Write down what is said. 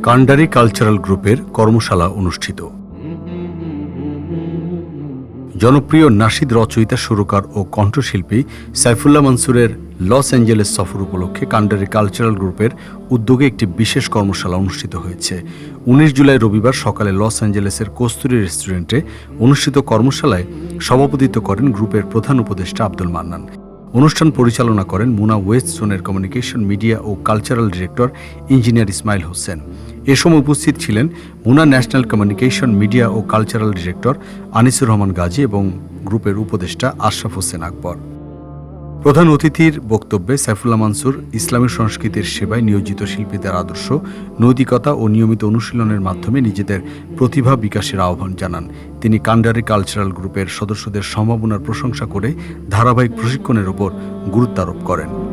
কান্ডারি কালচারাল গ্রুপের কর্মশালা অনুষ্ঠিত। জনপ্রিয় নাশিদ রচয়িতা, সুরকার ও কণ্ঠশিল্পী সাইফুল্লাহ মানসুরের লস অ্যাঞ্জেলেস সফর উপলক্ষে কান্ডারি কালচারাল গ্রুপের উদ্যোগে একটি বিশেষ কর্মশালা অনুষ্ঠিত হয়েছে। 19 জুলাই রবিবার সকালে লস অ্যাঞ্জেলেসের কস্তুরী রেস্টুরেন্টে অনুষ্ঠিত কর্মশালায় সভাপতিত্ব করেন গ্রুপের প্রধান উপদেষ্টা আব্দুল মান্নান। অনুষ্ঠান পরিচালনা করেন মুনা ওয়েস্ট জোনের কমিউনিকেশন, মিডিয়া ও cultural director engineer Ismail Hossain. এ সময় উপস্থিত ছিলেন মুনা ন্যাশনাল কমিউনিকেশন, মিডিয়া ও কালচারাল ডিরেক্টর আনিসুর রহমান গাজী এবং গ্রুপের উপদেষ্টা আশরাফ হোসেন আকবর। প্রধান অতিথির বক্তব্যে সাইফুল্লাহ মানসুর ইসলামী সংস্কৃতির সেবায় নিয়োজিত শিল্পীদের আদর্শ, নৈতিকতা ও নিয়মিত অনুশীলনের মাধ্যমে নিজেদের প্রতিভা বিকাশের আহ্বান জানান। তিনি কান্ডারি কালচারাল গ্রুপের সদস্যদের সম্ভাবনার প্রশংসা করে ধারাবাহিক প্রশিক্ষণের উপর গুরুত্ব আরোপ করেন।